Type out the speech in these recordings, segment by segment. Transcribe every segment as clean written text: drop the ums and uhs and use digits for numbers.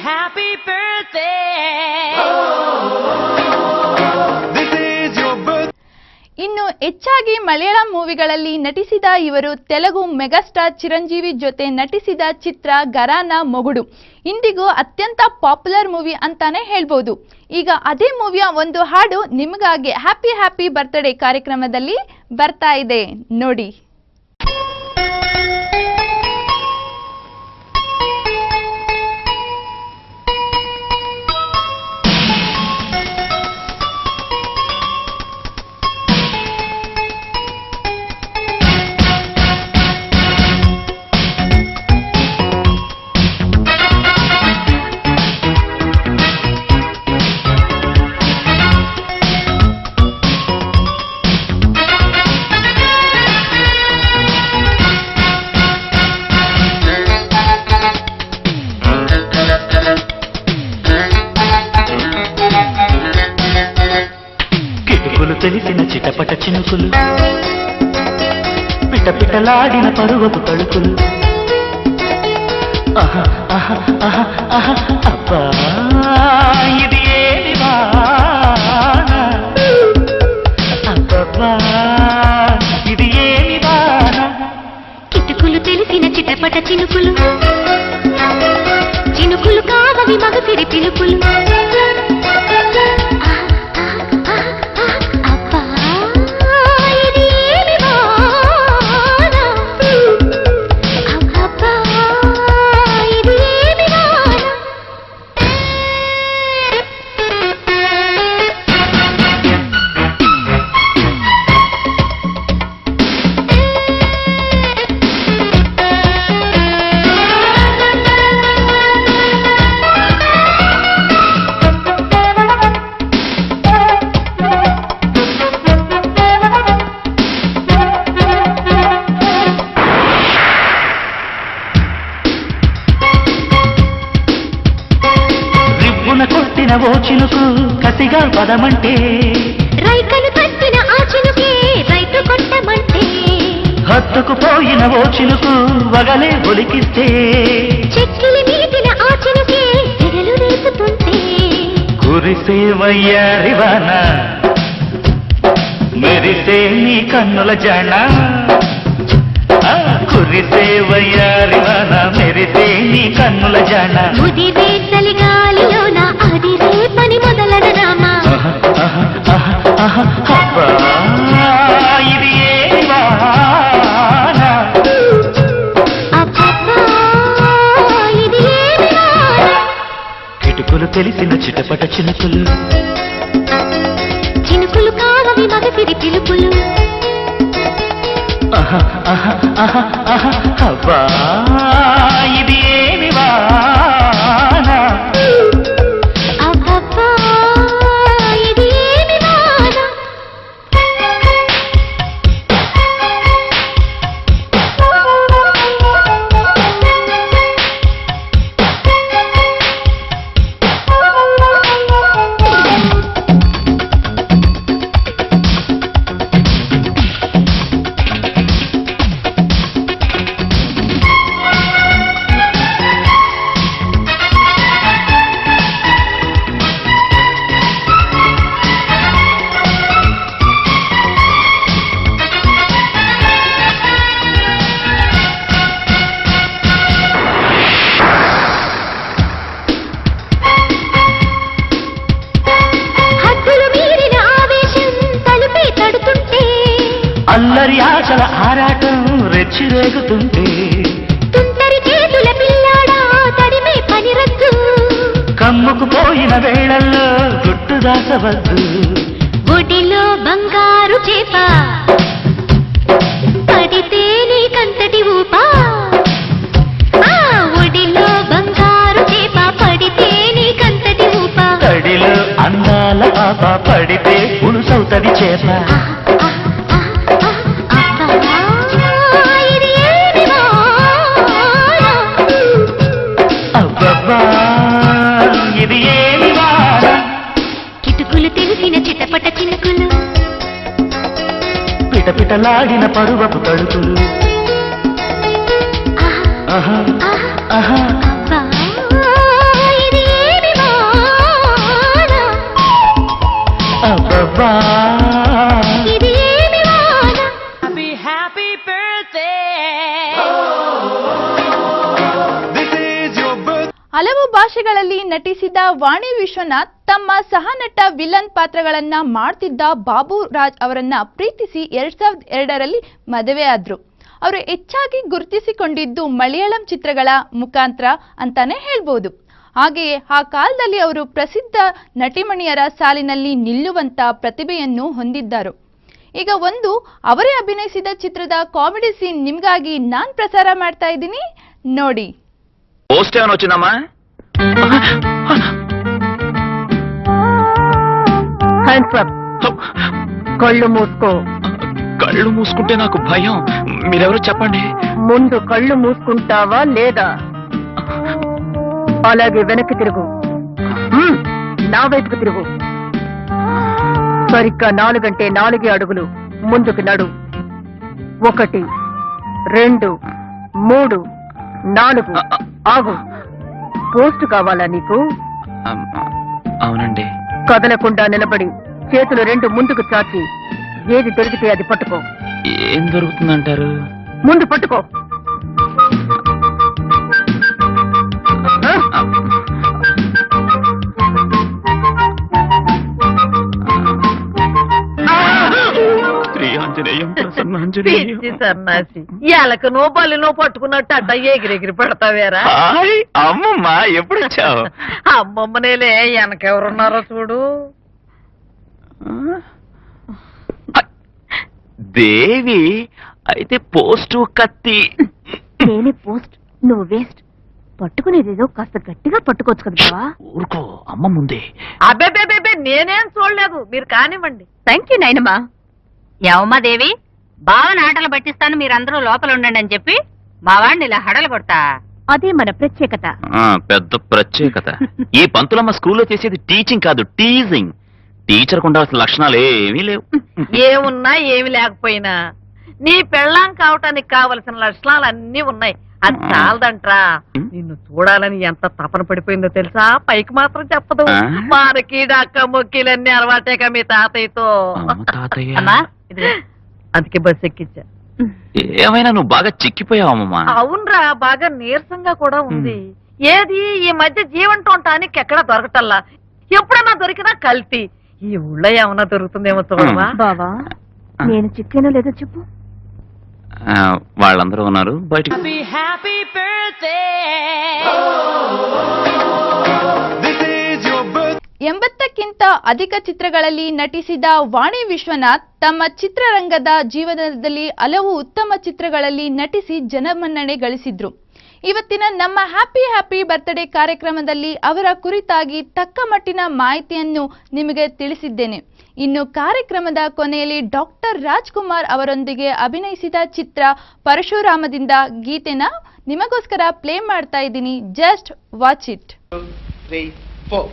happy birthday. This is your birthday. ಇನ್ನು ಹೆಚ್ಚಾಗಿ ಮಲಯಾಳಂ ಮೂವಿಗಳಲ್ಲಿ ನಟಿಸಿದ ಇವರು ತೆಲುಗು ಮೆಗಾಸ್ಟಾರ್ ಚಿರಂಜೀವಿ ಜೊತೆ ನಟಿಸಿದ ಚಿತ್ರ ಗರಾನ ಮೊಗುಡು ಇಂದಿಗೂ ಅತ್ಯಂತ ಪಾಪ್ಯುಲರ್ ಮೂವಿ ಅಂತಾನೆ ಹೇಳ್ಬೋದು. ಈಗ ಅದೇ ಮೂವಿಯ ಒಂದು ಹಾಡು ನಿಮಗಾಗಿ ಹ್ಯಾಪಿ ಹ್ಯಾಪಿ ಬರ್ತ್ಡೇ ಕಾರ್ಯಕ್ರಮದಲ್ಲಿ ಬರ್ತಾ ಇದೆ ನೋಡಿ. తెలిసిన చిటపట చినుకులు పిటపిటలాడిన పరువపు తడుకులు అబ్బా ఇది ఏమి వాన అబ్బబ్బా ఇది ఏమి వాన కిటుకులు తెలిసిన చిటపట చినుకులు చినుకులు కావవి మగసిరి పిలుపులు కొట్టిన ఓ చినుకు కసిగా పదమంటే రైకలు కట్టిన ఆ చినుకే రైతు కొట్టమంటే హత్తుకు పోయిన ఓ చినుకు వగలే ఒలికిస్తే చెక్కిలి నీటిన ఆ చినుకే ఎగలు రేపుతుంటే కురిసే వయ్యారివాన మెరిసే నీ కన్నుల జాణ కురిసే వయ్యారివాన మెరిసే నీ కన్నుల జాణ ముదిరే చలిగాలిలోన అదిరే పని మొదలడరామా ఇది ఏమి వాన అబ్బబ్బా ఇది ఏమి వాన కిటుకులు తెలిసిన చిటపట చినుకులు చినుకులు కావవి మగసిరి పిలుపులు అబ్బా ఇది ఏమి వాన అబ్బబ్బా ఇది ఏమి వాన అల్లరి ఆశల ఆరాటం రెచ్చిరేగుతుంటే తుంటరి చేతుల పిల్లాడా తడిమే పని రద్దు కమ్ముకు పోయిన వేళల్లో గుట్టు దాసవద్దు ఒడిలో బంగారు చేప పడితే నీకంతటి ఊపా ఒడిలో బంగారు చేప పడితే నీకంతటి ఊపా తడిలో అందాల పాప పడితే పులుసవుతది చేప ఇది ఏమి వాన కిటుకులు తెలిసిన చిటపట చినుకులు పిటపిటలాడిన పరువపు తడుకులు అబ్బా ఇది ಹಲವು ಭಾಷೆಗಳಲ್ಲಿ ನಟಿಸಿದ ವಾಣಿ ವಿಶ್ವನಾಥ್ ತಮ್ಮ ಸಹನಟ ವಿಲನ್ ಪಾತ್ರಗಳನ್ನ ಮಾಡ್ತಿದ್ದ ಬಾಬು ರಾಜ್ ಅವರನ್ನ ಪ್ರೀತಿಸಿ 2002ರಲ್ಲಿ ಮದುವೆಯಾದ್ರು. ಅವರು ಹೆಚ್ಚಾಗಿ ಗುರುತಿಸಿಕೊಂಡಿದ್ದು ಮಲಯಾಳಂ ಚಿತ್ರಗಳ ಮುಖಾಂತರ ಅಂತಾನೆ ಹೇಳ್ಬೋದು. ಹಾಗೆಯೇ ಆ ಕಾಲದಲ್ಲಿ ಅವರು ಪ್ರಸಿದ್ಧ ನಟಿಮಣಿಯರ ಸಾಲಿನಲ್ಲಿ ನಿಲ್ಲುವಂತ ಪ್ರತಿಭೆಯನ್ನು ಹೊಂದಿದ್ದರು. ಈಗ ಒಂದು ಅವರೇ ಅಭಿನಯಿಸಿದ ಚಿತ್ರದ ಕಾಮಿಡಿ ಸೀನ್ ನಿಮ್ಗಾಗಿ ನಾನ್ ಪ್ರಸಾರ ಮಾಡ್ತಾ ಇದ್ದೀನಿ, ನೋಡಿ. కళ్ళు మూసుకో. కళ్ళు మూసుకుంటే నాకు భయం. మీరెవరో చెప్పండి. ముందు కళ్ళు మూసుకుంటావా లేదా? అలాగే వెనక్కి తిరుగు. నా వైపుకు తిరుగు. సరిగ్గా 4 అంటే 4 అడుగులు ముందుకు నడు. 1 2 3 4. ఆగు. పోస్ట్ కావాలా నీకు? అవునండి. కదలకుండా నిలబడి చేతులు 2 ముందుకు చాచి ఏది దొరికితే అది పట్టుకో. ఏం దొరుకుతుందంటారు? ముందు పట్టుకో. సన్నాసి ఎలకనో బలినో పట్టుకున్నట్టు అడ్డ ఎగిరెగిరి పెడతావేరా? అమ్మమ్మ ఎప్పుడు వచ్చావు? అమ్మమ్మనేలే, వెనకెవరున్నారో చూడు. దేవి అయితే పోస్టు కత్తి. నేనే పోస్ట్, నువ్వు వేస్ట్. పట్టుకునేదేదో కాస్త గట్టిగా పట్టుకోవచ్చు కదా. ఊరుకో, అమ్మ ముందే. అబ్బే నేనేం చూడలేదు, మీరు కానివ్వండి. థ్యాంక్ యూ నాయనమ్మా. ఏమమ్మా దేవి, బావని ఆటలు పట్టిస్తాను మీరందరూ లోపల ఉండండి అని చెప్పి మా వాడిని ఇలా హడలు కొడతా. అదే మన ప్రత్యేకత. పెద్ద ప్రత్యేకత. ఈ పంతులమ్మ స్కూల్లో చేసేది టీచింగ్ కాదు, టీజింగ్. టీచర్ ఉండాల్సిన లక్షణాలు ఏమీ లేవు. ఏమున్నా ఏమి లేకపోయినా నీ పెళ్ళాం కావటానికి కావలసిన లక్షణాలు అన్నీ ఉన్నాయి. అది చాలదంట్రా. నిన్ను చూడాలని ఎంత తపన పడిపోయిందో తెలుసా? పైకి మాత్రం చెప్పదు. మనకి డక్క మొక్కిలన్నీ అలవాటేగా మీ తాతయ్యతో. అమ్మా అందుకే బస్ ఎక్కించా. ఏమైనా నువ్వు బాగా చిక్కిపోయావమ్మా. అవునరా, బాగా నీరసంగా కూడా ఉంది. ఏది ఈ మధ్య జీవంటోంటానికి ఎక్కడా దొరకటల్లా. ఎప్పుడన్నా దొరికినా కల్తీ. ఈ ఊళ్ళో ఏమన్నా దొరుకుతుందేమో చూడవా? బావా, నేను చిక్కేనో లేదో చెప్పు. వాళ్ళందరూ ఉన్నారు బయట. Happy birthday. 80ಕ್ಕಿಂತ ಅಧಿಕ ಚಿತ್ರಗಳಲ್ಲಿ ನಟಿಸಿದ ವಾಣಿ ವಿಶ್ವನಾಥ್ ತಮ್ಮ ಚಿತ್ರರಂಗದ ಜೀವನದಲ್ಲಿ ಹಲವು ಉತ್ತಮ ಚಿತ್ರಗಳಲ್ಲಿ ನಟಿಸಿ ಜನಮನ್ನಣೆ ಗಳಿಸಿದ್ರು. ಇವತ್ತಿನ ನಮ್ಮ ಹ್ಯಾಪಿ ಬರ್ತ್ಡೇ ಕಾರ್ಯಕ್ರಮದಲ್ಲಿ ಅವರ ಕುರಿತಾಗಿ ತಕ್ಕ ಮಟ್ಟಿನ ಮಾಹಿತಿಯನ್ನು ನಿಮಗೆ ತಿಳಿಸಿದ್ದೇನೆ. ಇನ್ನು ಕಾರ್ಯಕ್ರಮದ ಕೊನೆಯಲ್ಲಿ ಡಾಕ್ಟರ್ ರಾಜ್ಕುಮಾರ್ ಅವರೊಂದಿಗೆ ಅಭಿನಯಿಸಿದ ಚಿತ್ರ ಪರಶುರಾಮದಿಂದ ಗೀತೆನ ನಿಮಗೋಸ್ಕರ ಪ್ಲೇ ಮಾಡ್ತಾ ಇದ್ದೀನಿ. Just watch it. 3, 4.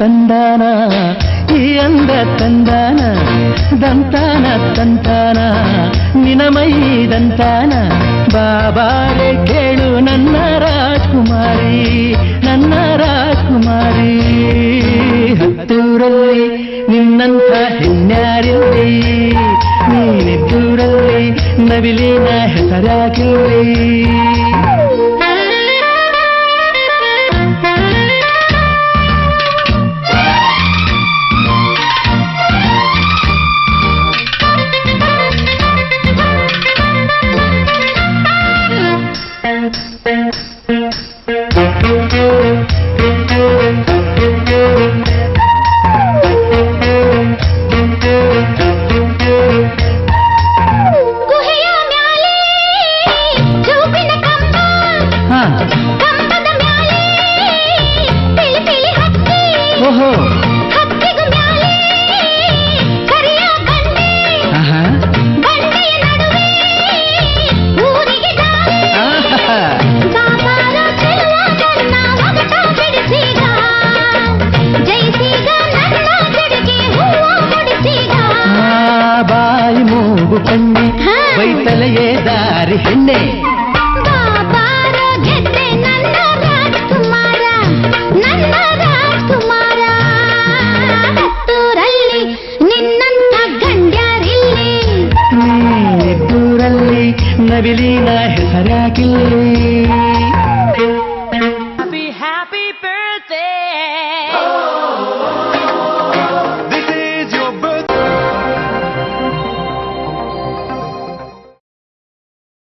ತಂದಾನ ಈ ಅಂದ ತಂದಾನ ದಂತಾನ ತಂತಾನ ನಿನಮೈದಂತಾನ ಬಾಬಾರೆ ಕೇಳು ನನ್ನ ರಾಜ್ಕುಮಾರಿ ನನ್ನ ರಾಜ್ಕುಮಾರಿ. ಹತ್ತೂರಲ್ಲಿ ನಿನ್ನಂಥ ಹೆಣ್ಯಾರಿಲ್ಲಿ, ನೀನಿದ್ದೂರಲ್ಲಿ ನವಿಲಿನ ಹೆಸರಾಗಿಲ್ಲಿ. ಗುಹೆಯ ಮ್ಯಾಲೆ ಜೂಬಿನ ಕಂಬ, ಹಾ ಕಂಬದ ಮ್ಯಾಲೆ ತಿಳಿ ತಿಳಿ ಹಕ್ಕಿ, ಓಹೋ ಹಕ್ಕಿಗೂ ಮ್ಯಾಲೆ ಕರಿಯ ಬಂಡೆ, ಆಹಾ ಬಂಡೆಯ ನಡುವೆ ಊರಿಗೆ ದಾರಿ. ಆಹಾ. ಬಾಬಾರ ಚೆಲುವಾದನ್ನ ಒಗಟ ಬಿಡಿಸಿದ, ಜಯಿಸಿದ ನನ್ನ ಜಡೆಗೆ ಹೂವ ಮುಡಿಸಿದ. ಆ ಬಾಯಿ ಮೂಗು ಕಣ್ಣೆ ಬೈತಲೆಯೇ ದಾರಿ ಹೆಣ್ಣೆ. ಬಾಬಾರ ಗೆದ್ದೆ ನನ್ನ ರಾಜ್ಕುಮಾರ, ನನ್ನ ರಾಜ್ಕುಮಾರ. ಹತ್ತೂರಲ್ಲಿ ನಿನ್ನಂಥ ಗಂಡ್ಯಾರಿಲ್ಲಿ, ದೂರಲ್ಲಿ ನವಿಲಿನ ಹೆಸರಾಗಿಲ್ಲಿ.